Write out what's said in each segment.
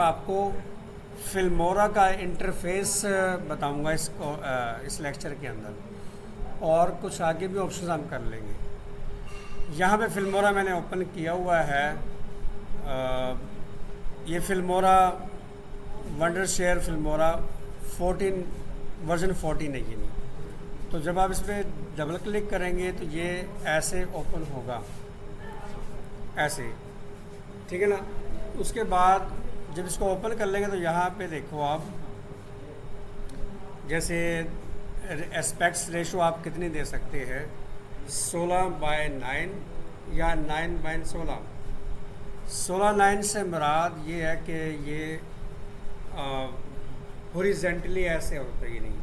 आपको फिल्मोरा का इंटरफेस बताऊंगा इस लेक्चर के अंदर, और कुछ आगे भी ऑप्शंस हम कर लेंगे। यहाँ पे फिल्मोरा मैंने ओपन किया हुआ है। ये Filmora wonder share Filmora 14 version 14 है ये नहीं। तो जब आप इस पर डबल क्लिक करेंगे तो ये ऐसे ओपन होगा, ऐसे, ठीक है ना। उसके बाद जब इसको ओपन कर लेंगे तो यहाँ पे देखो आप, जैसे एस्पेक्ट्स रेशो आप कितनी दे सकते हैं, 16:9 या 9:16। 16:9 से मुराद ये है कि ये हॉरिजेंटली ऐसे होता ही नहीं,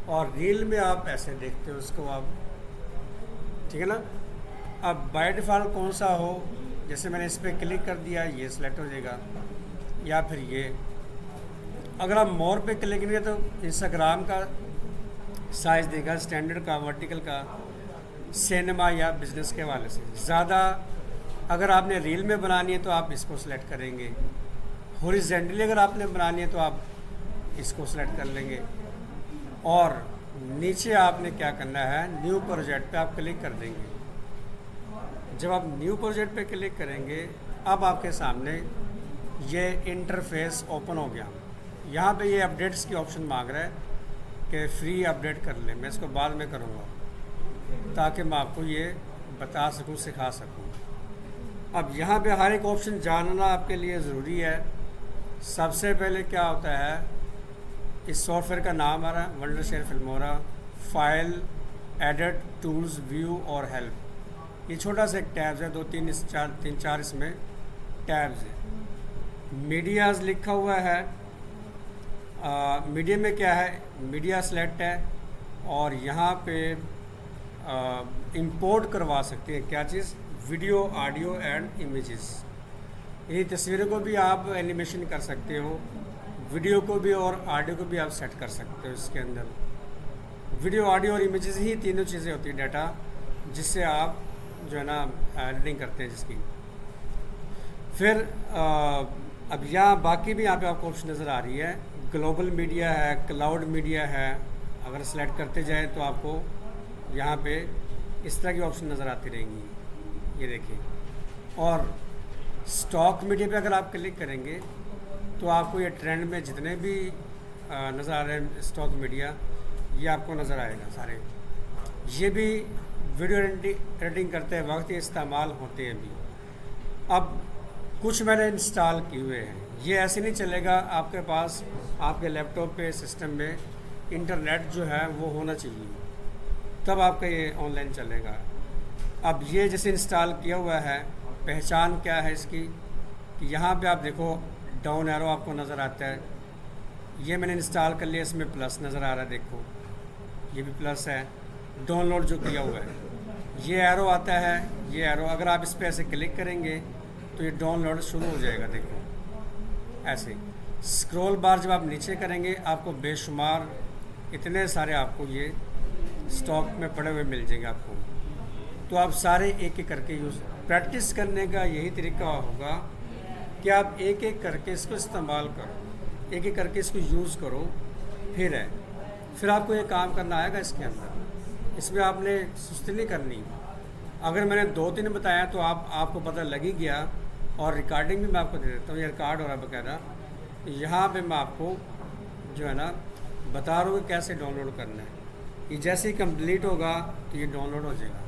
और रील में आप ऐसे देखते हो उसको आप, ठीक है ना। अब बाय डिफ़ॉल्ट कौन सा हो, जैसे मैंने इस पर क्लिक कर दिया ये सिलेक्ट हो जाएगा, या फिर ये। अगर आप मोर पे क्लिक करेंगे तो इंस्टाग्राम का साइज़ देगा, स्टैंडर्ड का, वर्टिकल का, सिनेमा या बिज़नेस के हवाले से ज़्यादा। अगर आपने रील में बनानी है तो आप इसको सिलेक्ट करेंगे, हॉरिजेंटली अगर आपने बनानी है तो आप इसको सिलेक्ट कर लेंगे, और नीचे आपने क्या करना है, न्यू प्रोजेक्ट पे आप क्लिक कर देंगे। जब आप न्यू प्रोजेक्ट पे क्लिक करेंगे, अब आपके सामने ये इंटरफेस ओपन हो गया। यहाँ पे ये अपडेट्स की ऑप्शन मांग रहा है कि फ्री अपडेट कर लें। मैं इसको बाद में करूँगा ताकि मैं आपको ये बता सकूँ, सिखा सकूँ। अब यहाँ पे हर एक ऑप्शन जानना आपके लिए ज़रूरी है। सबसे पहले क्या होता है, इस सॉफ्टवेयर का नाम आ रहा है wonder share Filmora, file, edit, tools, view और हेल्प। ये छोटा सा एक टैब्स है, तीन चार इसमें टैब्स है। मीडियाज़ लिखा हुआ है। मीडिया में क्या है, मीडिया सेलेक्ट है, और यहाँ पे इंपोर्ट करवा सकते हैं क्या चीज़, वीडियो, ऑडियो एंड इमेजेस। ये तस्वीरों को भी आप एनिमेशन कर सकते हो, वीडियो को भी और ऑडियो को भी आप सेट कर सकते हो। इसके अंदर वीडियो, ऑडियो और इमेजेस ही तीनों चीज़ें होती हैं, डाटा जिससे आप जो है ना एडिटिंग करते हैं जिसकी। फिर अब यहाँ बाकी भी यहाँ पे आपको ऑप्शन नज़र आ रही है। ग्लोबल मीडिया है, क्लाउड मीडिया है। अगर सेलेक्ट करते जाएँ तो आपको यहाँ पे इस तरह की ऑप्शन नज़र आती रहेंगी, ये देखिए। और स्टॉक मीडिया पे अगर आप क्लिक करेंगे तो आपको ये ट्रेंड में जितने भी नज़र आ रहे हैं स्टॉक मीडिया, ये आपको नज़र आएगा सारे। ये भी वीडियो एडिटिंग करते वक्त इस्तेमाल होते हैं भी। अब कुछ मैंने इंस्टॉल किए हुए हैं, ये ऐसे नहीं चलेगा। आपके पास आपके लैपटॉप पे, सिस्टम में इंटरनेट जो है वो होना चाहिए, तब आपका ये ऑनलाइन चलेगा। अब ये जैसे इंस्टॉल किया हुआ है, पहचान क्या है इसकी, कि यहाँ पे आप देखो डाउन एरो आपको नज़र आता है। ये मैंने इंस्टॉल कर लिया, इसमें प्लस नज़र आ रहा है, देखो ये भी प्लस है। डाउनलोड जो किया हुआ है, ये एरो आता है। ये एरो अगर आप इस पर ऐसे क्लिक करेंगे तो ये डाउनलोड शुरू हो जाएगा, देखो ऐसे। स्क्रॉल बार जब आप नीचे करेंगे, आपको बेशुमार इतने सारे आपको ये स्टॉक में पड़े हुए मिल जाएंगे आपको। तो आप सारे एक एक करके यूज़, प्रैक्टिस करने का यही तरीका होगा कि आप एक एक करके इसको इस्तेमाल करो, एक एक करके इसको यूज़ करो। फिर आपको ये काम करना आएगा इसके अंदर। इसमें आपने सुस्ती नहीं करनी। अगर मैंने 2-3 बताया तो आपको पता लग ही गया, और रिकॉर्डिंग भी मैं आपको दे देता हूँ। ये रिकॉर्ड हो रहा है बकायदा। यहाँ पे मैं आपको जो है ना बता रहा हूँ कैसे डाउनलोड करना है। ये जैसे ही कंप्लीट होगा तो ये डाउनलोड हो जाएगा,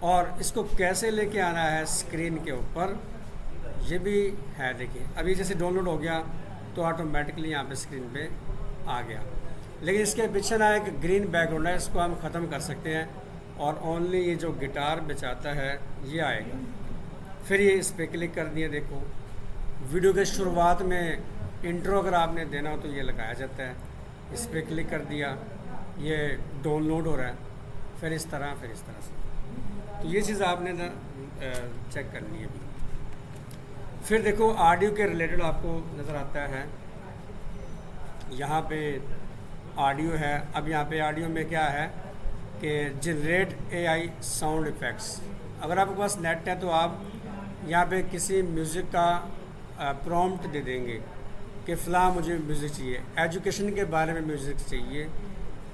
और इसको कैसे लेके आना है स्क्रीन के ऊपर ये भी है। देखिए अभी जैसे डाउनलोड हो गया तो ऑटोमेटिकली यहाँ पे स्क्रीन पे आ गया। लेकिन इसके पीछे ना एक ग्रीन बैकग्राउंड है, इसको हम ख़त्म कर सकते हैं, और ओनली ये जो गिटार बचाता है ये आएगा। फिर ये इस पर क्लिक कर दिया, देखो वीडियो के शुरुआत में इंट्रो अगर आपने देना हो तो ये लगाया जाता है। इस पर क्लिक कर दिया, ये डाउनलोड हो रहा है। फिर इस तरह से। तो ये चीज़ आपने ना चेक करनी है भी। फिर देखो ऑडियो के रिलेटेड आपको नज़र आता है, यहाँ पे ऑडियो है। अब यहाँ पे ऑडियो में क्या है कि जनरेट AI साउंड इफ़ेक्ट्स। अगर आपके पास नेट है तो आप यहाँ पे किसी म्यूज़िक का प्रॉम्प्ट दे देंगे कि फ़लाँ मुझे म्यूज़िक चाहिए, एजुकेशन के बारे में म्यूज़िक चाहिए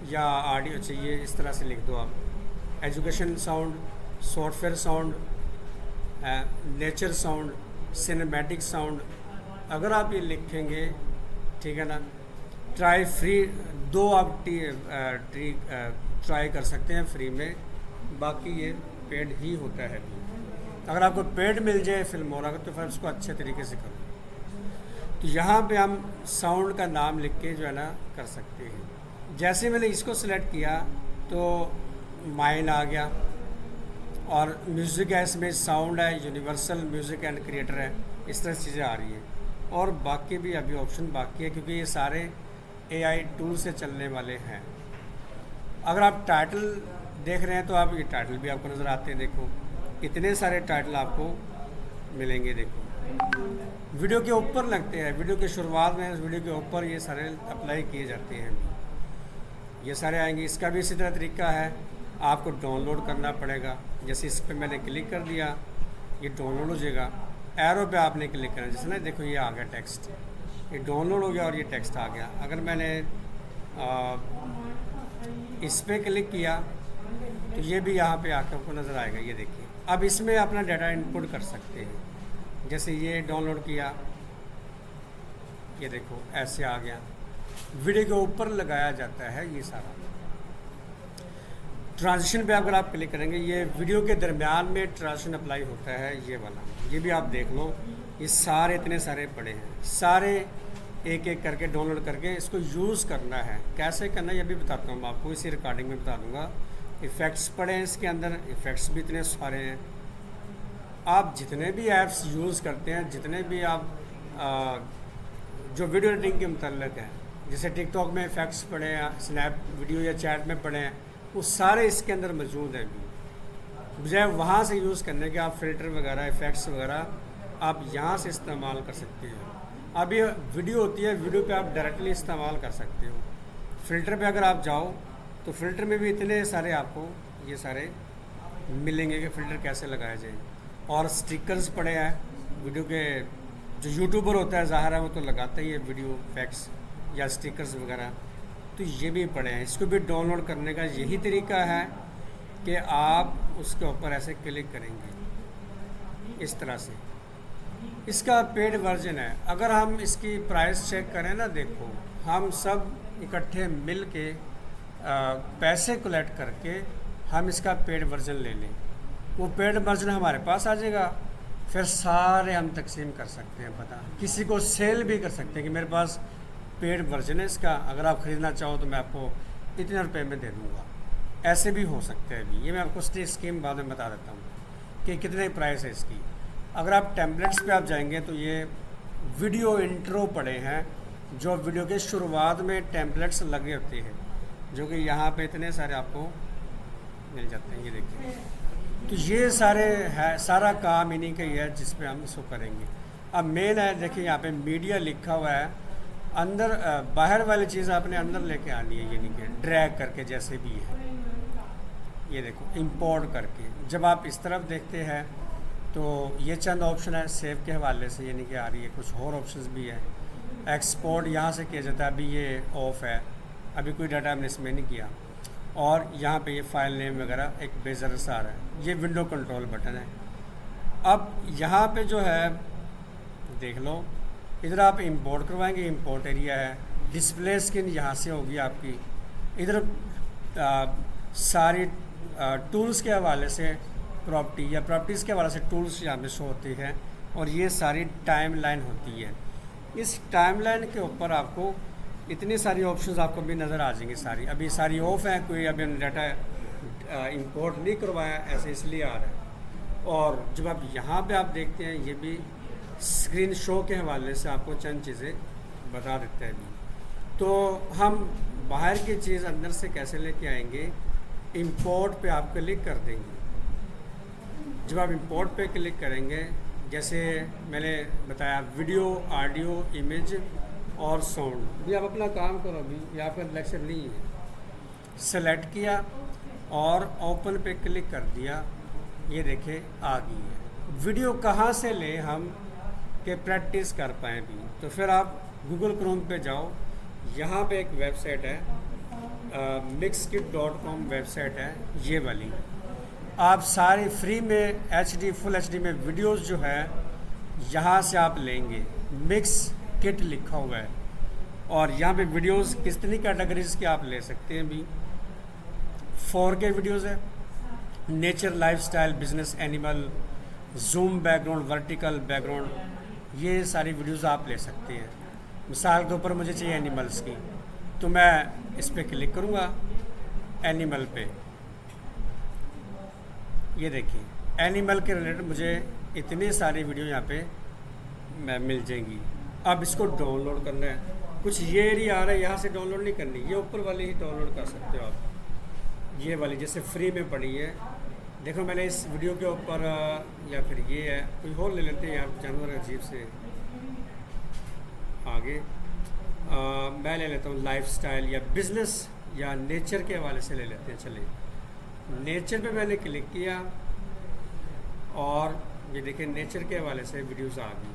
या ऑडियो चाहिए, इस तरह से लिख दो आप। Education sound, software sound, nature sound, cinematic sound, अगर आप ये लिखेंगे, ठीक है ना। ट्राई फ्री 2 आप ट्राई कर सकते हैं फ्री में, बाकी ये पेड ही होता है। अगर आपको पेड मिल जाए फिल्मोरा का तो फिर उसको अच्छे तरीके से करो। तो यहाँ पे हम साउंड का नाम लिख के जो है ना कर सकते हैं। जैसे मैंने इसको सिलेक्ट किया तो माइन आ गया, और म्यूज़िक है, इसमें साउंड है, यूनिवर्सल म्यूज़िक एंड क्रिएटर है, इस तरह से चीज़ें आ रही हैं। और बाकी भी अभी ऑप्शन बाकी है, क्योंकि ये सारे AI टूल से चलने वाले हैं। अगर आप टाइटल देख रहे हैं तो आप ये टाइटल भी आपको नज़र आते हैं। देखो इतने सारे टाइटल आपको मिलेंगे। देखो वीडियो के ऊपर लगते हैं, वीडियो के शुरुआत में वीडियो के ऊपर ये सारे अप्लाई किए जाते हैं, ये सारे आएंगे। इसका भी इसी तरह तरीका है, आपको डाउनलोड करना पड़ेगा। जैसे इस पर मैंने क्लिक कर दिया, ये डाउनलोड हो जाएगा। एरो पे आपने क्लिक करना, जैसे ना देखो ये आ गया टेक्स्ट, ये डाउनलोड हो गया और ये टेक्स्ट आ गया। अगर मैंने इस पर क्लिक किया तो ये भी यहाँ पे आकर आपको नज़र आएगा। ये देखिए, अब इसमें अपना डाटा इनपुट कर सकते हैं। जैसे ये डाउनलोड किया, ये देखो ऐसे आ गया, वीडियो के ऊपर लगाया जाता है ये सारा। ट्रांजिशन पे अगर आप क्लिक करेंगे, ये वीडियो के दरमियान में ट्रांजिशन अप्लाई होता है, ये वाला। ये भी आप देख लो, ये सारे इतने सारे पड़े हैं, सारे एक एक करके डाउनलोड करके इसको यूज़ करना है। कैसे करना है ये भी बताता हूँ मैं आपको, इसी रिकॉर्डिंग में बता दूँगा। इफ़ेक्ट्स पड़े हैं इसके अंदर, इफ़ेक्ट्स भी इतने सारे हैं। आप जितने भी ऐप्स यूज़ करते हैं, जितने भी आप जो वीडियो एडिटिंग के मुतल्लिक हैं, जैसे टिकटॉक में इफ़ेक्ट्स पड़े हैं, स्नैप वीडियो या चैट में पड़े हैं, वो सारे इसके अंदर मौजूद हैं। बजाय वहाँ से यूज़ करने के आप फ़िल्टर वगैरह, इफ़ेक्ट्स वगैरह आप यहाँ से इस्तेमाल कर सकते हो। अब ये वीडियो होती है, वीडियो पे आप डायरेक्टली इस्तेमाल कर सकते हो। फ़िल्टर पे अगर आप जाओ तो फ़िल्टर में भी इतने सारे आपको ये सारे मिलेंगे कि फ़िल्टर कैसे लगाया जाए। और स्टिकर्स पड़े हैं वीडियो के, जो यूट्यूबर होता है ज़ाहिर है वो तो लगाता ही है वीडियो इफेक्ट्स या स्टिकर्स वगैरह, तो ये भी पड़े हैं। इसको भी डाउनलोड करने का यही तरीका है कि आप उसके ऊपर ऐसे क्लिक करेंगे इस तरह से। इसका पेड वर्जन है। अगर हम इसकी प्राइस चेक करें ना, देखो हम सब इकट्ठे मिल के पैसे कलेक्ट करके हम इसका पेड वर्जन ले लें, वो पेड वर्जन हमारे पास आ जाएगा, फिर सारे हम तकसीम कर सकते हैं। पता किसी को सेल भी कर सकते हैं कि मेरे पास पेड वर्जन है इसका, अगर आप ख़रीदना चाहो तो मैं आपको इतने रुपए में दे दूँगा। ऐसे भी हो सकते हैं। अभी ये मैं आपको स्कीम बाद में बता देता हूँ कि कितने प्राइस है इसकी। अगर आप टेम्पलेट्स पे आप जाएंगे तो ये वीडियो इंट्रो पड़े हैं, जो वीडियो के शुरुआत में टेम्पलेट्स लगे होते हैं, जो कि यहाँ पे इतने सारे आपको मिल जाते हैं। ये देखिए, तो ये सारे है, सारा काम इन्हीं का ही है जिस पे हम इसको करेंगे। अब मेन है, देखिए यहाँ पे मीडिया लिखा हुआ है, अंदर बाहर वाली चीज़ आपने अंदर लेके आनी है, यानी कि ड्रैग करके जैसे भी है। ये देखो इंपोर्ट करके जब आप इस तरफ देखते हैं तो ये चंद ऑप्शन है सेव के हवाले से, यानी कि आ रही है। कुछ और ऑप्शंस भी है। एक्सपोर्ट यहाँ से किया जाता है, अभी ये ऑफ है, अभी कोई डाटा हमने इसमें नहीं किया। और यहाँ पे ये फाइल नेम वगैरह एक बेजर सा आ रहा है, ये विंडो कंट्रोल बटन है। अब यहाँ पे जो है देख लो, इधर आप इंपोर्ट करवाएंगे, इंपोर्ट एरिया है। डिस्प्ले स्क्रीन यहाँ से होगी आपकी। इधर सारी टूल्स के हवाले से प्रॉपर्टी या प्रॉपर्टीज़ के हवाले से टूल्स यहाँ पे शो होती है, और ये सारी टाइमलाइन होती है। इस टाइमलाइन के ऊपर आपको इतनी सारी ऑप्शंस आपको भी नज़र आ जाएंगी। सारी अभी सारी ऑफ है, कोई अभी हमने डाटा इंपोर्ट नहीं करवाया, ऐसे इसलिए आ रहा है। और जब आप यहाँ पे आप देखते हैं, ये भी स्क्रीन शो के हवाले से आपको चंद चीज़ें बता देते हैं। तो हम बाहर की चीज़ अंदर से कैसे लेके आएंगे, इंपोर्ट पे आप क्लिक कर देंगे। जब आप इंपोर्ट पे क्लिक करेंगे, जैसे मैंने बताया वीडियो, ऑडियो, इमेज और साउंड, भी आप अपना काम करो, अभी ये आपका लेक्चर नहीं है। सेलेक्ट किया और ओपन पे क्लिक कर दिया, ये देखे आ गई है। वीडियो कहाँ से लें हम, कि प्रैक्टिस कर पाएँ भी। तो फिर आप गूगल क्रोम पे जाओ, यहाँ पे एक वेबसाइट है mixkit.com वेबसाइट है, ये वाली। आप सारी फ्री में HD फुल HD में वीडियोस जो है यहाँ से आप लेंगे। मिक्स किट लिखा हुआ है और यहाँ पे वीडियोस कितनी कैटेगरीज के आप ले सकते हैं भी। 4K वीडियोस है, nature, lifestyle, business, animal, zoom background, vertical background, ये सारी वीडियोस आप ले सकते हैं। मिसाल के ऊपर मुझे चाहिए एनिमल्स की, तो मैं इस पर क्लिक करूँगा एनिमल पे। ये देखिए एनिमल के रिलेटेड मुझे इतनी सारी वीडियो यहाँ पे मिल जाएंगी। अब इसको डाउनलोड करना है, कुछ ये एरिया आ रहा है, यहाँ से डाउनलोड नहीं करनी, ये ऊपर वाली ही डाउनलोड कर सकते हो आप। ये वाली जैसे फ्री में पड़ी है, देखो मैंने इस वीडियो के ऊपर या फिर ये है, कोई और ले लेते हैं यार, जानवर अजीब से आगे। मैं ले लेता हूँ लाइफस्टाइल या बिजनेस या नेचर के हवाले से ले लेते हैं। चलिए नेचर पे मैंने क्लिक किया और ये देखिए नेचर के हवाले से वीडियोस आ गई।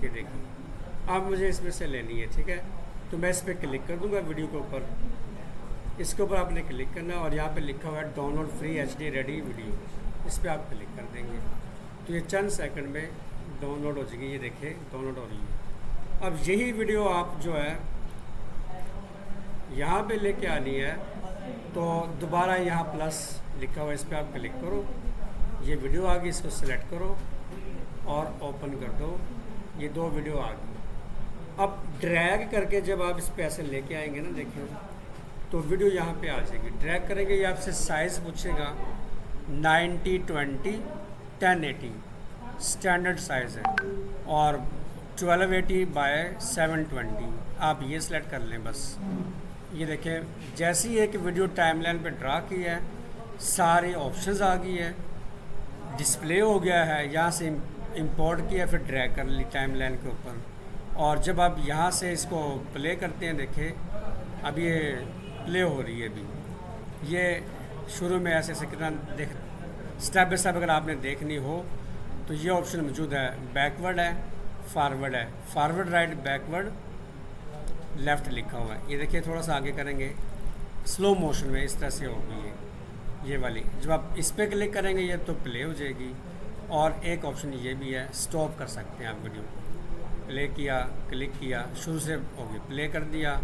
ये देखिए अब मुझे इसमें से लेनी है, ठीक है, तो मैं इस पर क्लिक कर दूंगा वीडियो के ऊपर। इसके ऊपर आपने क्लिक करना और यहाँ पे लिखा हुआ है download free HD ready video, इस पर आप क्लिक कर देंगे तो ये चंद सेकंड में डाउनलोड हो जाएगी। ये देखिए डाउनलोड हो रही है। अब यही वीडियो आप जो है यहाँ पे लेके आनी है, तो दोबारा यहाँ प्लस लिखा हुआ है, इस पर आप क्लिक करो, ये वीडियो आ गई, इसको सिलेक्ट करो और ओपन कर दो, ये 2 वीडियो आ गई। अब ड्रैग करके जब आप इस पे ऐसे लेके आएंगे ना, देखिए तो वीडियो यहाँ पे आ जाएगी। ड्रैग करेंगे, ये आपसे साइज़ पूछेगा 90/20 1080 स्टैंडर्ड साइज़ है और 1280x720, आप ये सिलेक्ट कर लें बस। ये देखें जैसे ही एक वीडियो टाइमलाइन पे ड्रा की है, सारे ऑप्शंस आ गई है, डिस्प्ले हो गया है, यहाँ से इंपोर्ट किया, फिर ड्रैग कर ली टाइमलाइन के ऊपर। और जब आप यहाँ से इसको प्ले करते हैं, देखें अब ये प्ले हो रही है अभी। ये शुरू में ऐसे ऐसे कितना देख, स्टेप बाय स्टेप अगर आपने देखनी हो तो ये ऑप्शन मौजूद है। बैकवर्ड है, फॉरवर्ड है, फॉरवर्ड राइट बैकवर्ड लेफ़्ट लिखा हुआ है। ये देखिए थोड़ा सा आगे करेंगे स्लो मोशन में, इस तरह से होगी ये वाली। जब आप इस पर क्लिक करेंगे ये तो प्ले हो जाएगी। और एक ऑप्शन ये भी है, स्टॉप कर सकते हैं आप वीडियो। प्ले किया, क्लिक किया, शुरू से होगी, प्ले कर दिया,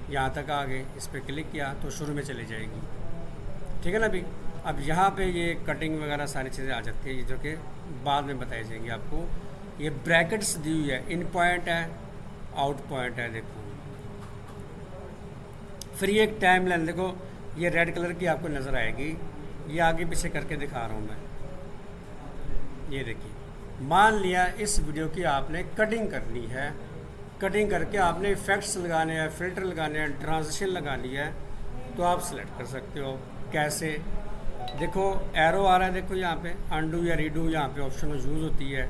यहाँ तक आ गए, इस पर क्लिक किया तो शुरू में चली जाएगी, ठीक है ना अभी। अब यहाँ पे ये कटिंग वगैरह सारी चीज़ें आ जाती है, जो कि बाद में बताई जाएंगी आपको। ये ब्रैकेट्स दी हुई है, इन पॉइंट है, आउट पॉइंट है, देखो। फिर ये एक टाइम लाइन, देखो ये रेड कलर की आपको नज़र आएगी, ये आगे पीछे करके दिखा रहा हूँ मैं। ये देखिए मान लिया इस वीडियो की आपने कटिंग करनी है, कटिंग करके आपने इफ़ेक्ट्स लगाने हैं, फ़िल्टर लगाने हैं, ट्रांजिशन लगानी है, तो आप सेलेक्ट कर सकते हो। कैसे, देखो एरो आ रहा है, देखो यहाँ पे अंडू या रीडू यहाँ पे ऑप्शन यूज़ होती है।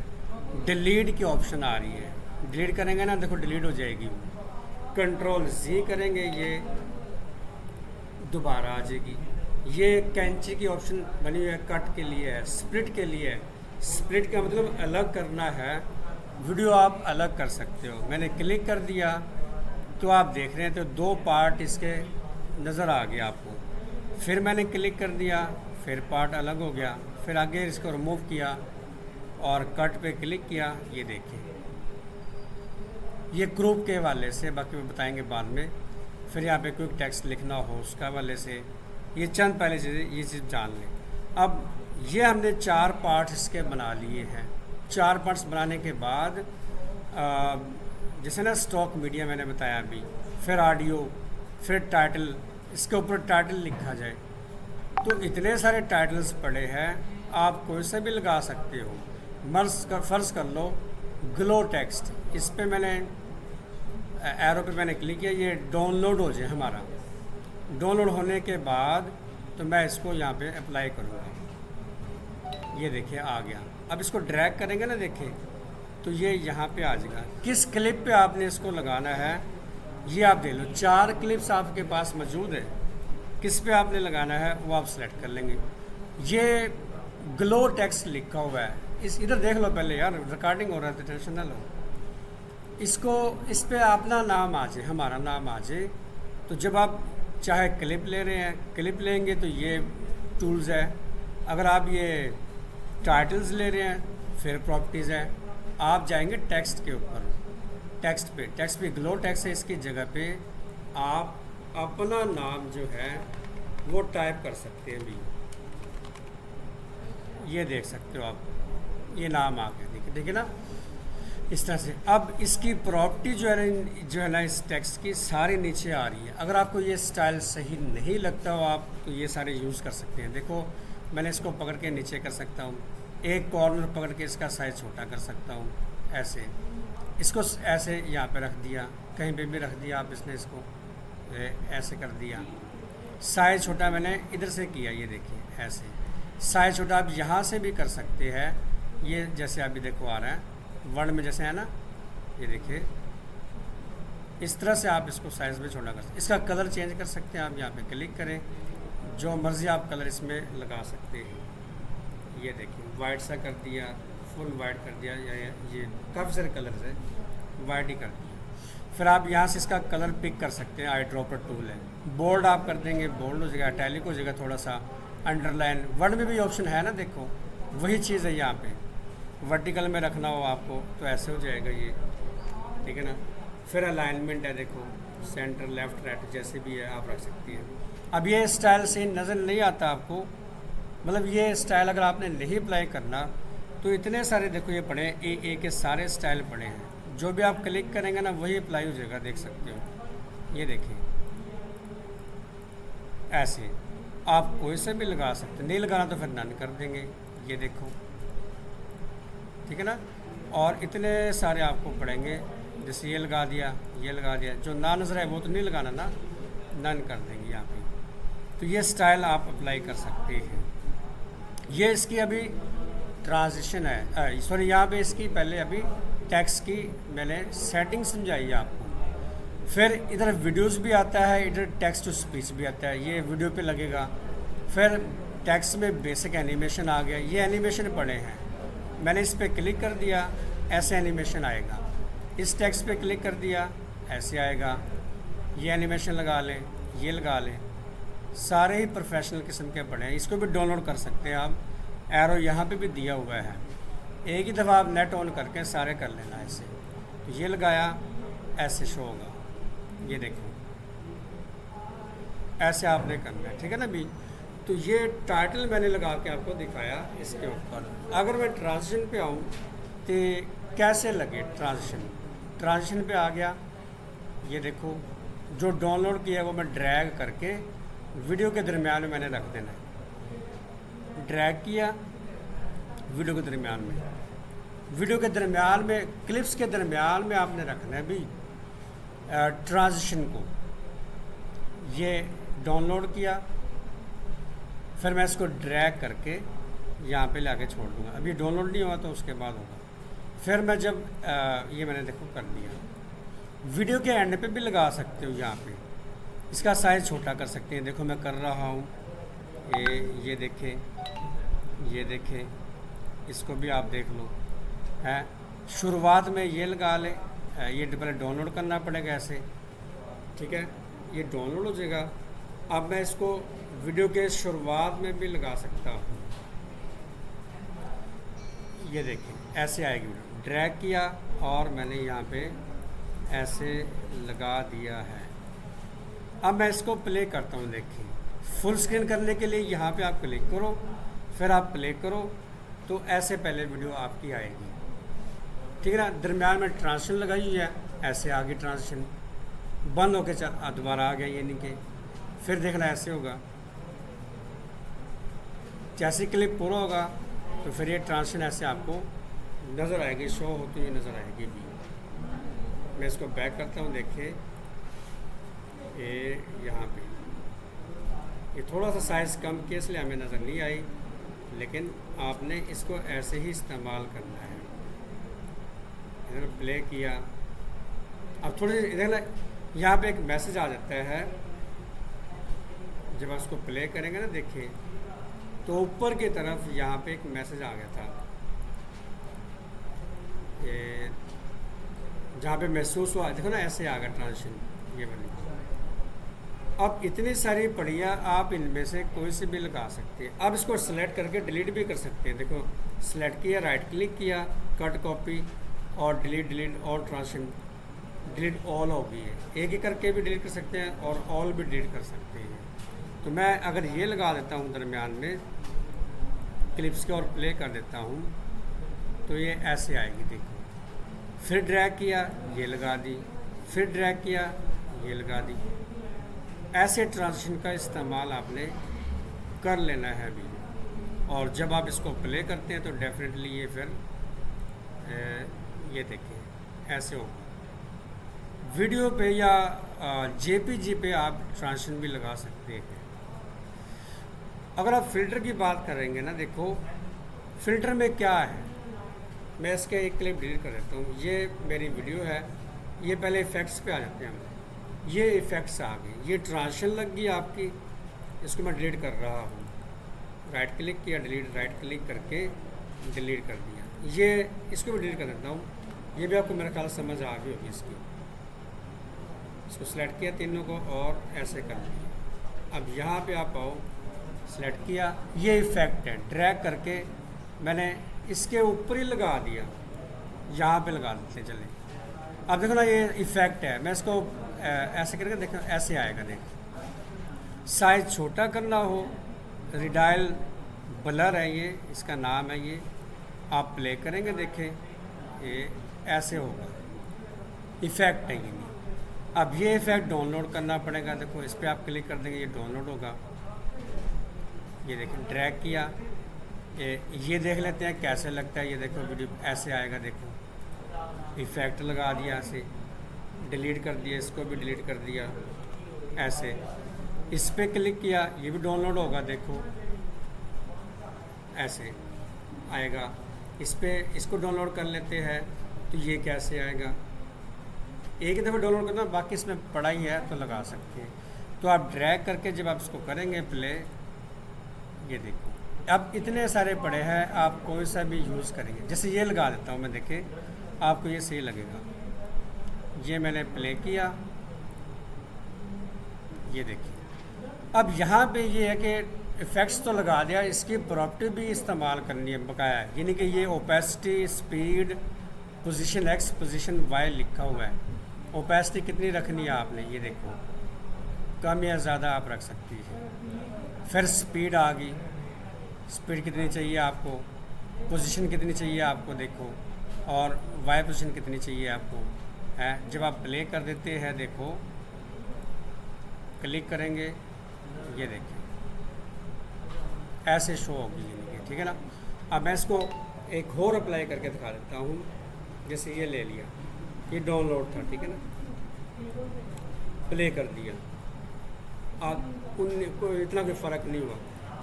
डिलीट की ऑप्शन आ रही है, डिलीट करेंगे ना, देखो डिलीट हो जाएगी। Ctrl+Z करेंगे, ये दोबारा आ जाएगी। ये कैंची की ऑप्शन बनी हुई है, कट के लिए है, स्प्लिट के लिए है। स्प्लिट का मतलब अलग करना है, वीडियो आप अलग कर सकते हो। मैंने क्लिक कर दिया तो आप देख रहे हैं तो 2 पार्ट इसके नज़र आ गया आपको। फिर मैंने क्लिक कर दिया, फिर पार्ट अलग हो गया, फिर आगे इसको रिमूव किया और कट पे क्लिक किया। ये देखिए ये ग्रुप के हवाले से, बाकी वो बताएंगे बाद में। फिर यहाँ पे क्विक टेक्स्ट लिखना हो उसका हवाले से, ये चंद पहले चीज़ें, ये चीज़ जान लें। अब ये हमने 4 पार्ट्स इसके बना लिए हैं। 4 पार्ट्स बनाने के बाद जैसे ना स्टॉक मीडिया मैंने बताया अभी, फिर ऑडियो, फिर टाइटल, इसके ऊपर टाइटल लिखा जाए। तो इतने सारे टाइटल्स पड़े हैं, आप कोई सा भी लगा सकते हो। फ़र्ज़ कर लो ग्लो टेक्स्ट, इस पे मैंने एरो पे मैंने क्लिक किया, ये डाउनलोड हो जाए हमारा। डाउनलोड होने के बाद तो मैं इसको यहाँ पे अप्लाई करूँगा। ये देखिए आ गया। अब इसको ड्रैग करेंगे ना, देखिए तो ये यहाँ पे आ जाएगा। किस क्लिप पे आपने इसको लगाना है ये आप देख लो। 4 क्लिप्स आपके पास मौजूद है, किस पे आपने लगाना है वो आप सेलेक्ट कर लेंगे। ये ग्लो टेक्स्ट लिखा हुआ है, इस इधर देख लो पहले यार, रिकॉर्डिंग हो रहा है तो टेंशन ना लो। इसको इस पे अपना नाम आ जाए, हमारा नाम आ जाए। तो जब आप चाहे क्लिप ले रहे हैं, क्लिप लेंगे तो ये टूल्स है। अगर आप ये टाइटल्स ले रहे हैं फिर प्रॉपर्टीज़ है। आप जाएंगे टेक्स्ट के ऊपर, टेक्स्ट पे ग्लो टेक्स्ट है, इसकी जगह पे आप अपना नाम जो है वो टाइप कर सकते हैं भी। ये देख सकते हो आप, ये नाम आ गया, देखिए देखिए ना, इस तरह से। अब इसकी प्रॉपर्टी जो है ना इस टेक्स्ट की सारी नीचे आ रही है। अगर आपको ये स्टाइल सही नहीं लगता हो आप तो ये सारे यूज़ कर सकते हैं। देखो मैंने इसको पकड़ के नीचे कर सकता हूँ, एक कॉर्नर पकड़ के इसका साइज़ छोटा कर सकता हूँ ऐसे, इसको ऐसे यहाँ पे रख दिया, कहीं पे भी रख दिया आप, इसने इसको ऐसे कर दिया। साइज़ छोटा मैंने इधर से किया, ये देखिए ऐसे साइज़ छोटा आप यहाँ से भी कर सकते हैं। ये जैसे अभी देखो आ रहा है वर्ड में जैसे है ना, ये देखिए इस तरह से आप इसको साइज़ में छोटा कर सकते। इसका कलर चेंज कर सकते हैं आप, यहाँ पे क्लिक करें, जो मर्ज़ी आप कलर इसमें लगा सकते हैं। ये देखिए वाइट सा कर दिया, फुल वाइट कर दिया, या ये काफ़ी सारे कलर्स है, वाइट ही कर दिया। फिर आप यहाँ से इसका कलर पिक कर सकते हैं, आई ड्रॉपर टूल है। बोल्ड आप कर देंगे, बोल्ड हो जाएगा, इटैलिक हो जाएगा, थोड़ा सा अंडरलाइन। वर्ड में भी ऑप्शन है ना, देखो वही चीज़ है यहाँ पे। वर्टिकल में रखना हो आपको तो ऐसे हो जाएगा ये, ठीक है ना। फिर अलाइनमेंट है, देखो सेंटर लेफ़्ट राइट जैसे भी है आप रख सकती हैं। अब ये स्टाइल सही नज़र नहीं आता आपको, मतलब ये स्टाइल अगर आपने नहीं अप्लाई करना तो इतने सारे देखो ये पड़े हैं, ए के सारे स्टाइल पड़े हैं। जो भी आप क्लिक करेंगे ना वही अप्लाई हो जाएगा, देख सकते हो। ये देखिए ऐसे आप कोई से भी लगा सकते, नहीं लगाना तो फिर नन कर देंगे, ये देखो, ठीक है ना। और इतने सारे आपको पड़ेंगे, जैसे ये लगा दिया, ये लगा दिया, जो ना नज़र है वो तो नहीं लगाना ना, नन कर देंगे यहाँ पे। तो ये स्टाइल आप अप्लाई कर सकते हैं। ये इसकी अभी ट्रांजिशन है, सॉरी यहाँ पे इसकी पहले अभी टेक्स्ट की मैंने सेटिंग समझाई है आपको। फिर इधर वीडियोस भी आता है, इधर टेक्स्ट टू स्पीच भी आता है, ये वीडियो पे लगेगा। फिर टेक्स्ट में बेसिक एनिमेशन आ गया, ये एनिमेशन पड़े हैं, मैंने इस पर क्लिक कर दिया ऐसे एनिमेशन आएगा। इस टेक्स्ट पे क्लिक कर दिया ऐसे आएगा। ये एनिमेशन लगा लें, ये लगा लें, सारे ही प्रोफेशनल किस्म के पड़े हैं। इसको भी डाउनलोड कर सकते हैं आप, एरो यहाँ पे भी दिया हुआ है। एक ही दफ़ा आप नेट ऑन करके सारे कर लेना ऐसे। तो ये लगाया ऐसे शो होगा, ये देखो ऐसे आपने करना है, ठीक है ना भी। तो ये टाइटल मैंने लगा के आपको दिखाया इसके ऊपर। अगर मैं ट्रांजिशन पे आऊँ तो कैसे लगे ट्रांजिशन पे आ गया, ये देखो जो डाउनलोड किया है वो मैं ड्रैग करके वीडियो के दरमियान में मैंने रख देना है। ड्रैग किया वीडियो के दरमियान में, वीडियो के दरमियान में, क्लिप्स के दरमियान में आपने रखना है भी ट्रांजिशन को। ये डाउनलोड किया, फिर मैं इसको ड्रैग करके यहाँ पे लाके छोड़ दूँगा। अभी डाउनलोड नहीं हुआ तो उसके बाद होगा। फिर मैं जब ये मैंने देखो कर दिया, वीडियो के एंड पे भी लगा सकते हो, यहाँ पे इसका साइज़ छोटा कर सकते हैं। देखो मैं कर रहा हूँ, ये देखें, इसको भी आप देख लो है। शुरुआत में ये लगा लें, ये पहले डाउनलोड करना पड़ेगा ऐसे, ठीक है, ये डाउनलोड हो जाएगा। अब मैं इसको वीडियो के शुरुआत में भी लगा सकता हूँ, ये देखिए ऐसे आएगी वीडियो। ड्रैग किया और मैंने यहाँ पे ऐसे लगा दिया है। अब मैं इसको प्ले करता हूँ, देखिए फुल स्क्रीन करने के लिए यहाँ पे आप क्लिक करो, फिर आप प्ले करो तो ऐसे पहले वीडियो आपकी आएगी, ठीक है ना। दरम्यान में ट्रांजिशन लगाई हुई है, ऐसे आगे ट्रांजिशन बंद होके चल दोबारा आ गया, ये नहीं के फिर देखना ऐसे होगा। जैसे क्लिप पूरा होगा तो फिर ये ट्रांजिशन ऐसे आपको नज़र आएगी, शो होती हुई नज़र आएगी भी। मैं इसको बैक करता हूँ, देखिए ये यहाँ पे ये थोड़ा सा साइज़ कम किया इसलिए हमें नज़र नहीं आई, लेकिन आपने इसको ऐसे ही इस्तेमाल करना है। इधर प्ले किया, अब थोड़ी इधर यहाँ पे एक मैसेज आ जाता है, जब आप इसको प्ले करेंगे ना, देखिए तो ऊपर की तरफ यहाँ पे एक मैसेज आ गया था, ये जहाँ पे महसूस हुआ, देखो ना ऐसे आ गया ट्रांजिशन, ये वाली। अब इतनी सारी पड़ियाँ आप इनमें से कोई सी भी लगा सकते हैं। अब इसको सेलेक्ट करके डिलीट भी कर सकते हैं। देखो सेलेक्ट किया, राइट क्लिक किया, कट कॉपी और डिलीट और ट्रांजिशन, डिलीट ऑल हो गई है। एक ही करके भी डिलीट कर सकते हैं और ऑल भी डिलीट कर सकते हैं। तो मैं अगर ये लगा देता हूँ दरमियान में, क्लिप्स के और प्ले कर देता हूँ, तो ये ऐसे आएगी। देखो फिर ड्रैग किया, ये लगा दी, फिर ड्रैग किया, ये लगा दी। ऐसे ट्रांजिशन का इस्तेमाल आपने कर लेना है अभी। और जब आप इसको प्ले करते हैं तो डेफिनेटली ये फिर ये देखिए ऐसे होगा। वीडियो पे या जेपीजी पे आप ट्रांजिशन भी लगा सकते हैं। अगर आप फ़िल्टर की बात करेंगे ना, देखो फ़िल्टर में क्या है, मैं इसका एक क्लिप डिलीट कर देता हूँ। ये मेरी वीडियो है, ये पहले इफ़ेक्ट्स पे आ जाते हैं। ये इफ़ेक्ट्स आ गए, ये ट्रांजिशन लग गई आपकी, इसको मैं डिलीट कर रहा हूँ। राइट क्लिक किया, डिलीट, राइट क्लिक करके डिलीट कर दिया। ये इसको भी डिलीट कर देता हूँ। ये भी आपको मेरा ख्याल समझ आ गई होगी इसकी। इसको सेलेक्ट किया तीनों को और ऐसे कर दिया। अब यहाँ पे आप आओ, सेलेक्ट किया, ये इफ़ेक्ट है, ड्रैग करके मैंने इसके ऊपर ही लगा दिया, यहाँ पे लगा देते चले। अब देखो ना ये इफ़ेक्ट है, मैं इसको ऐसे करके देखो ऐसे आएगा। देखो साइज़ छोटा करना हो, रिडायल ब्लर है, ये इसका नाम है। ये आप प्ले करेंगे, देखें ये ऐसे होगा, इफ़ेक्ट है ये। अब ये इफ़ेक्ट डाउनलोड करना पड़ेगा। देखो इस पर आप क्लिक कर देंगे, ये डाउनलोड होगा। ये देखें ड्रैग किया, ये देख लेते हैं कैसे लगता है। ये देखो वीडियो ऐसे आएगा। देखो इफ़ेक्ट लगा दिया, ऐसे डिलीट कर दिया, इसको भी डिलीट कर दिया ऐसे। इस पर क्लिक किया, ये भी डाउनलोड होगा। देखो ऐसे आएगा। इस पर इसको डाउनलोड कर लेते हैं तो ये कैसे आएगा। एक ही दफ़ा डाउनलोड करना, बाकी इसमें पड़ा ही है तो लगा सकते हैं। तो आप ड्रैग करके जब आप इसको करेंगे प्ले, ये देखो अब इतने सारे पड़े हैं, आप कोई सा भी यूज़ करेंगे। जैसे ये लगा देता हूँ मैं, देखें आपको ये सही लगेगा। ये मैंने प्ले किया, ये देखिए। अब यहाँ पे ये है कि इफ़ेक्ट्स तो लगा दिया, इसकी प्रॉपर्टी भी इस्तेमाल करनी है बकाया, यानी कि ये opacity, speed, position X, position Y लिखा हुआ है। ओपेसिटी कितनी रखनी है आपने, ये देखो कम या ज़्यादा आप रख सकती है। फिर स्पीड आ गई, स्पीड कितनी चाहिए आपको, पोजीशन कितनी चाहिए आपको, देखो, और वाई पोजीशन कितनी चाहिए आपको है। जब आप प्ले कर देते हैं, देखो क्लिक करेंगे, ये देखिए ऐसे शो होगी, ठीक है ना। अब मैं इसको एक और अप्लाई करके दिखा देता हूँ। जैसे ये ले लिया, ये डाउनलोड था, ठीक है ना, प्ले कर दिया। आप उनको इतना कोई फ़र्क नहीं हुआ,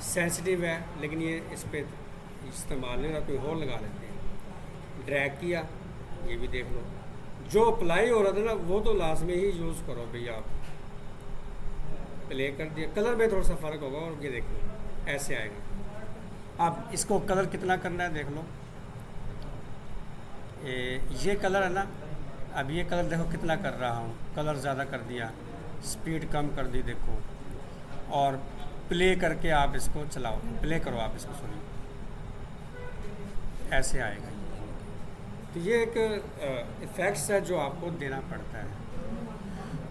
सेंसिटिव है लेकिन ये इस पर इस्तेमाल नहीं हो रहा, कोई और लगा लेते हैं। ड्रैग किया, ये भी देख लो, जो अप्लाई हो रहा था ना वो तो लाजमी ही यूज़ करो भैया। आप प्ले कर दिया, कलर में थोड़ा सा फ़र्क होगा और ये देख लो ऐसे आएगा। अब इसको कलर कितना करना है देख लो, ये कलर है ना, अब ये कलर देखो कितना कर रहा हूँ, कलर ज़्यादा कर दिया, स्पीड कम कर दी, देखो। और प्ले करके आप इसको चलाओ, प्ले करो आप इसको, सुनिए ऐसे आएगा। तो ये एक इफ़ेक्ट्स है जो आपको देना पड़ता है।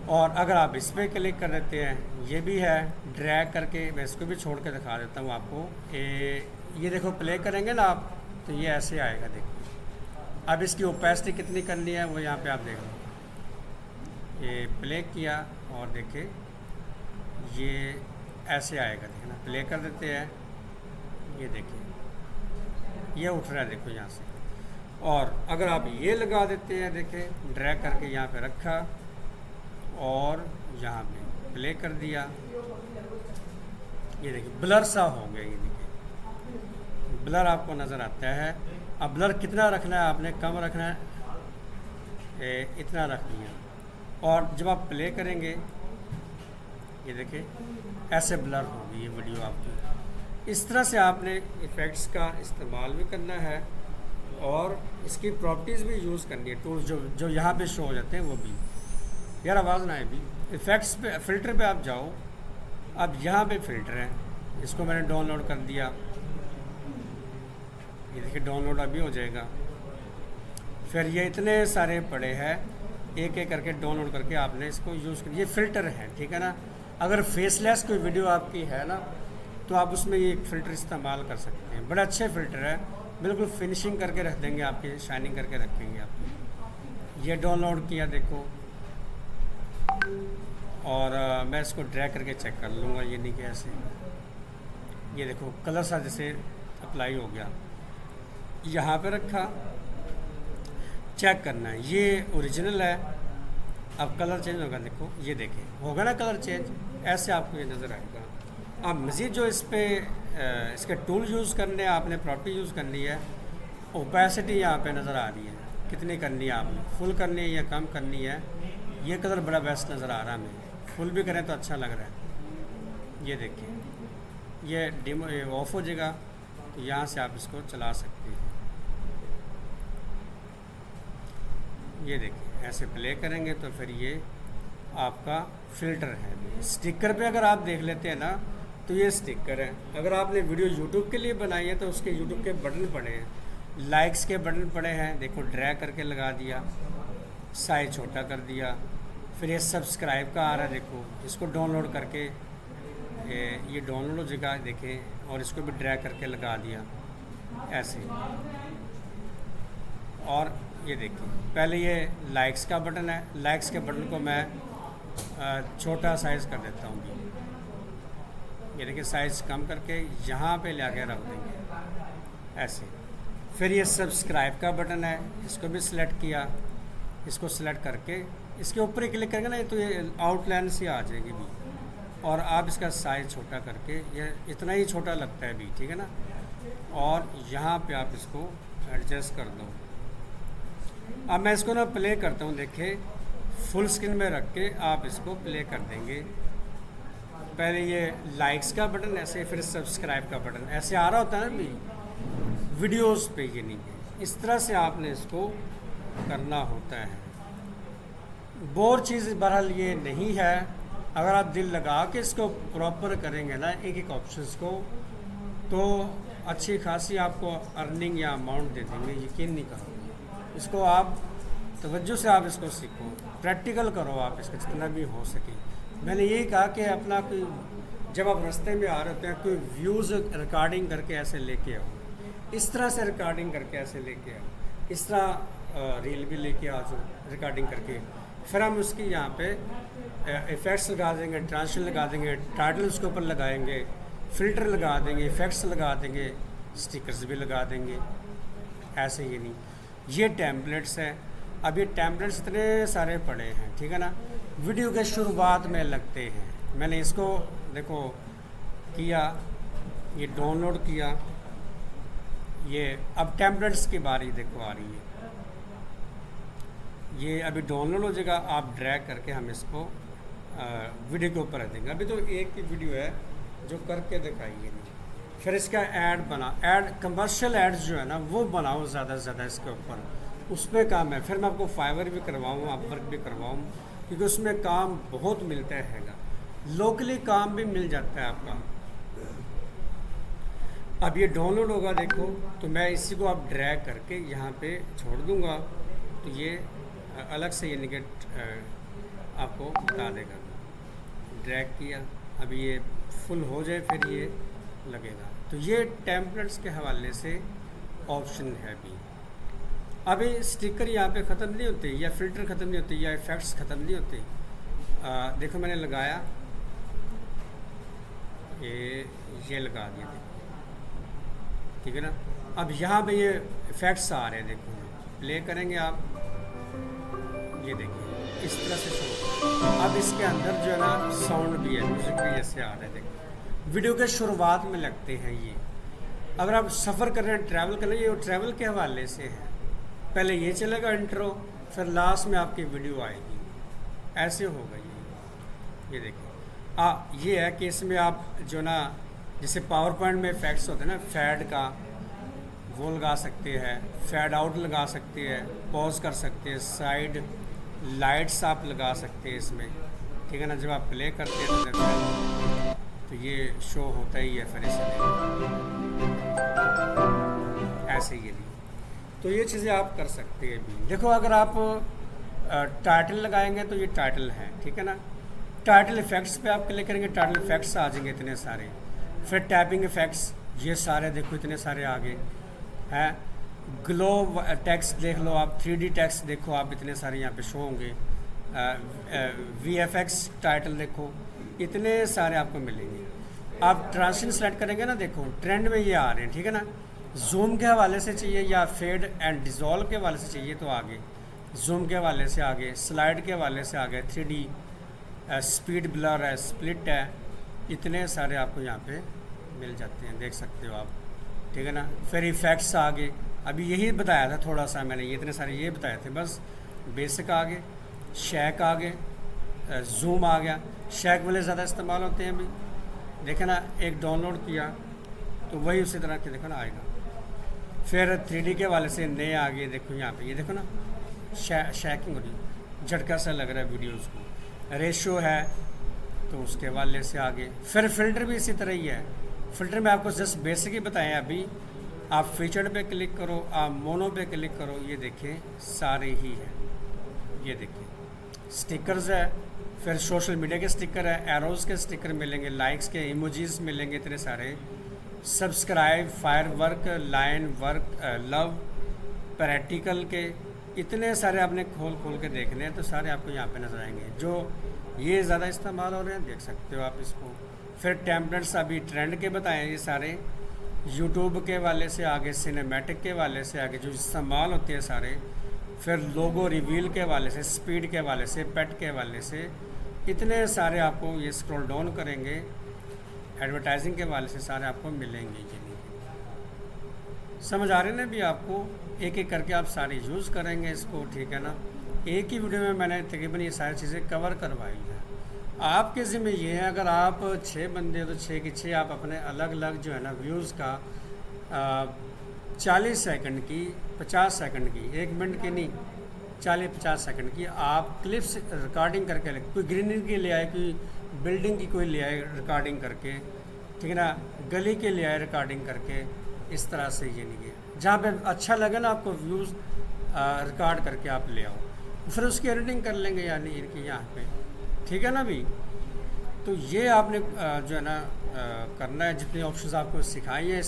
और अगर आप इस पर क्लिक कर देते हैं, ये भी है, ड्रैग करके मैं इसको भी छोड़ के दिखा देता हूँ आपको। ये देखो प्ले करेंगे ना आप, तो ये ऐसे आएगा। देखो अब इसकी ओपेसिटी कितनी करनी है वो यहाँ पे आप देख लो। ये प्ले किया और देखे ये ऐसे आएगा, देखना प्ले कर देते हैं, ये देखिए ये उठ रहा है, देखो यहाँ से। और अगर आप ये लगा देते हैं, देखें ड्रैग करके यहाँ पे रखा और यहाँ पे प्ले कर दिया, ये देखिए ब्लर सा हो गया। ये देखिए ब्लर आपको नज़र आता है। अब ब्लर कितना रखना है आपने, कम रखना है, इतना रख लिया। और जब आप प्ले करेंगे, ये देखिए ऐसे ब्लर होगी ये वीडियो आपकी। इस तरह से आपने इफ़ेक्ट्स का इस्तेमाल भी करना है और इसकी प्रॉपर्टीज़ भी यूज़ करनी है, टूल्स जो जो यहाँ पे शो हो जाते हैं वो भी। यार आवाज़ ना आए भी। इफ़ेक्ट्स पे, फ़िल्टर पे आप जाओ, अब यहाँ पे फ़िल्टर है, इसको मैंने डाउनलोड कर दिया, ये देखिए डाउनलोड अभी हो जाएगा। फिर ये इतने सारे पड़े हैं, एक एक करके डाउनलोड करके आपने इसको यूज़ कर, ये फ़िल्टर है, ठीक है ना। अगर फेसलेस कोई वीडियो आपकी है ना, तो आप उसमें ये फ़िल्टर इस्तेमाल कर सकते हैं। बड़े अच्छे फ़िल्टर है, बिल्कुल फिनिशिंग करके रख देंगे आपकी, शाइनिंग करके रखेंगे आपकी। ये डाउनलोड किया देखो, और मैं इसको ड्रैग करके चेक कर लूँगा, ये नहीं कि ऐसे। ये देखो कलर सा जैसे अप्लाई हो गया, यहाँ पे रखा, चेक करना है ये ओरिजिनल है। अब कलर चेंज होगा, देखो ये देखें, होगा ना कलर चेंज, ऐसे आपको ये नज़र आएगा। अब मज़ीद जो इस पर इसके टूल यूज़ करने हैं, आपने प्रॉपर्टी यूज़ करनी है। ओपेसिटी यहाँ पे नज़र आ रही है, कितनी करनी है आपने, फुल करनी है या कम करनी है। ये कलर बड़ा बेस्ट नज़र आ रहा है हमें, फुल भी करें तो अच्छा लग रहा है। ये देखिए, ये डिम ऑफ हो जाएगा, तो यहाँ से आप इसको चला सकते हैं। ये देखिए ऐसे प्ले करेंगे तो फिर ये आपका फ़िल्टर है। स्टिकर पे अगर आप देख लेते हैं ना, तो ये स्टिकर है। अगर आपने वीडियो यूट्यूब के लिए बनाई है तो उसके यूट्यूब के बटन पड़े हैं, लाइक्स के बटन पड़े हैं, देखो ड्रैग करके लगा दिया, साइज छोटा कर दिया। फिर ये सब्सक्राइब का आ रहा है, देखो इसको डाउनलोड करके ये डाउनलोड हो जाएगा, देखें, और इसको भी ड्रैग करके लगा दिया ऐसे। और ये देखिए, पहले ये लाइक्स का बटन है, लाइक्स के बटन को मैं छोटा साइज़ कर देता हूँ। ये देखिए साइज़ कम करके यहाँ पे ले आके रख देंगे ऐसे। फिर ये सब्सक्राइब का बटन है, इसको भी सिलेक्ट किया, इसको सिलेक्ट करके इसके ऊपर ही क्लिक करेंगे ना, तो ये आउटलाइन से आ जाएगी भी। और आप इसका साइज़ छोटा करके, ये इतना ही छोटा लगता है भी, ठीक है ना। और यहाँ पे आप इसको एडजस्ट कर दो। अब मैं इसको ना प्ले करता हूँ, देखिए फुल स्क्रीन में रख के आप इसको प्ले कर देंगे। पहले ये लाइक्स का बटन ऐसे, फिर सब्सक्राइब का बटन ऐसे आ रहा होता है ना भी वीडियोस पे, ये नहीं है। इस तरह से आपने इसको करना होता है। बोर चीज़ बहरहाल ये नहीं है, अगर आप दिल लगा के इसको प्रॉपर करेंगे ना एक एक ऑप्शंस को, तो अच्छी खासी आपको अर्निंग या अमाउंट दे देंगे, यकीन नहीं करोगे। इसको आप तवज्जो से आप इसको सीखो, प्रैक्टिकल करो आप इसका जितना भी हो सके। मैंने यही कहा कि अपना कोई, जब आप रास्ते में आ रहे होते हैं, कोई व्यूज़ रिकॉर्डिंग करके ऐसे लेके आओ, इस तरह से रिकॉर्डिंग करके ऐसे लेके आओ, इस तरह रील भी लेके आ जाओ रिकॉर्डिंग करके। फिर हम उसकी यहाँ पे इफ़ेक्ट्स लगा देंगे, ट्रांजिशन लगा देंगे, टाइटल उसके ऊपर लगाएंगे, फ़िल्टर लगा देंगे, इफ़ेक्ट्स लगा देंगे, स्टिकर्स भी लगा देंगे ऐसे। ही नहीं, ये टेम्पलेट्स हैं। अब ये टेम्पलेट्स इतने सारे पड़े हैं, ठीक है ना, वीडियो के शुरुआत में लगते हैं। मैंने इसको देखो किया, ये डाउनलोड किया, ये अब टेम्पलेट्स की बारी देखो आ रही है। ये अभी डाउनलोड हो जाएगा, आप ड्रैग करके हम इसको वीडियो के ऊपर रख देंगे। अभी तो एक ही वीडियो है जो करके दिखाइए नहीं। फिर इसका ऐड बना, ऐड कमर्शियल एड्स जो है ना वो बनाओ ज़्यादा से ज़्यादा इसके ऊपर, उस पर काम है। फिर मैं आपको फाइवर भी करवाऊँ, अपवर्क भी करवाऊँ, क्योंकि उसमें काम बहुत मिलता हैगा, लोकली काम भी मिल जाता है आपका। अब ये डाउनलोड होगा देखो, तो मैं इसी को आप ड्रैग करके यहाँ पे छोड़ दूँगा, तो ये अलग से ये निगेट आपको बता देगा। ड्रैग किया, अब ये फुल हो जाए फिर ये लगेगा। तो ये टेम्पलेट्स के हवाले से ऑप्शन है भी। अभी स्टिकर यहाँ पे ख़त्म नहीं होते, या फ़िल्टर ख़त्म नहीं होते, या इफ़ेक्ट्स ख़त्म नहीं होते। देखो मैंने लगाया, ये लगा दिया, ठीक है ना। अब यहाँ पे ये इफ़ेक्ट्स आ रहे हैं, देखो प्ले करेंगे आप, ये देखिए इस तरह से शो। अब इसके अंदर जो है ना साउंड भी है, म्यूज़िक भी ऐसे आ रहे हैं, देखो वीडियो के शुरुआत में लगते हैं ये। अगर आप सफ़र कर रहे हैं, ट्रैवल कर रहे हैं, ये ट्रैवल के हवाले से है। पहले ये चलेगा इंट्रो, फिर लास्ट में आपकी वीडियो आएगी, ऐसे होगा ये देखिए। ये है कि इसमें आप जो ना, जैसे पावर पॉइंट में इफेक्ट्स होते हैं ना, फैड का, वो लगा सकते हैं, फेड आउट लगा सकते हैं, पॉज कर सकते हैं, साइड लाइट्स आप लगा सकते हैं इसमें, ठीक है ना। जब आप प्ले करते हैं तो ये शो होता ही है फिर इसमें ऐसे ये भी। तो ये चीज़ें आप कर सकते हैं भी। देखो अगर आप टाइटल लगाएंगे तो ये टाइटल है, ठीक है ना। टाइटल इफ़ेक्ट्स पे आप क्लिक करेंगे, टाइटल इफ़ेक्ट्स आ जाएंगे इतने सारे। फिर टैपिंग इफ़ेक्ट्स, ये सारे देखो इतने सारे आगे हैं। ग्लो टेक्स्ट देख लो आप, 3D टेक्स्ट देखो आप, इतने सारे यहाँ पे शो होंगे। VFX टाइटल देखो, इतने सारे आपको मिलेंगे। आप ट्रांजिशन सेलेक्ट करेंगे ना, देखो ट्रेंड में ये आ रहे हैं, ठीक है ना। जूम के हवाले से चाहिए या फेड एंड डिज़ोल्व के हवाले से चाहिए तो आगे, जूम के हवाले से आगे, स्लाइड के हवाले से आगे, 3D स्पीड ब्लर है, स्प्लिट है, इतने सारे आपको यहाँ पे मिल जाते हैं, देख सकते हो आप, ठीक है ना। फिर इफ़ेक्ट्स आगे, अभी यही बताया था थोड़ा सा मैंने, ये इतने सारे ये बताए थे बस। बेसिक आगे, शैक आगे, जूम आ गया। शैक वाले ज़्यादा इस्तेमाल होते हैं अभी, देखे ना। एक डाउनलोड किया तो वही उसी तरह के देखो ना आएगा। फिर 3D के वाले से नए आ गए, देखो यहाँ पे, ये देखो ना शैकिंग हो रही, झटका सा लग रहा है वीडियोज़ को। रेशो है तो उसके वाले से आगे। फिर फ़िल्टर भी इसी तरह ही है। फ़िल्टर में आपको जस्ट बेसिक ही बताएं अभी। आप फीचर्ड पे क्लिक करो, आप मोनो पे क्लिक करो, ये देखें सारे ही हैं, ये देखिए। स्टिकर्स है, फिर सोशल मीडिया के स्टिकर है, एरोज़ के स्टिकर मिलेंगे, लाइक्स के इमोजीज मिलेंगे इतने सारे, subscribe, fire work, line work, love, practical के, इतने सारे आपने खोल खोल के देखने हैं तो सारे आपको यहाँ पे नजर आएंगे। जो ये ज़्यादा इस्तेमाल हो रहे हैं, देख सकते हो आप इसको। फिर टेम्पलेट्स अभी ट्रेंड के बताएं ये सारे, यूट्यूब के वाले से आगे, सिनेमैटिक के वाले से आगे जो इस्तेमाल होते हैं सारे। फिर लोगो रिवील के वाले से, स्पीड के वाले से, पेट के वाले से, इतने सारे आपको ये स्क्रॉल डाउन करेंगे, एडवर्टाइजिंग के वाले से सारे आपको मिलेंगे। ये नहीं समझ आ रहे ना भी आपको, एक एक करके आप सारी यूज़ करेंगे इसको, ठीक है ना। एक ही वीडियो में मैंने तकरीबन ये सारी चीज़ें कवर करवाई हैं। आपके ज़िम्मे ये है, अगर आप 6 बंदे हो तो 6 की 6 आप अपने अलग अलग जो है ना व्यूज़ का 40 सेकंड की, 50 सेकंड की, 1 मिनट की नहीं, 40-50 सेकंड की आप क्लिप्स रिकॉर्डिंग करके, कोई ग्रीनरी के ले आए, कोई बिल्डिंग की कोई ले आए रिकॉर्डिंग करके, ठीक है ना, गली के ले आए रिकॉर्डिंग करके, इस तरह से ये नहीं है। जहाँ पे अच्छा लगे ना आपको व्यूज़ रिकॉर्ड करके आप ले आओ, फिर उसकी एडिटिंग कर लेंगे यानी इनकी यहाँ पे, ठीक है ना भी। तो ये आपने जो है ना करना है, जितने ऑप्शंस आपको सिखाई हैं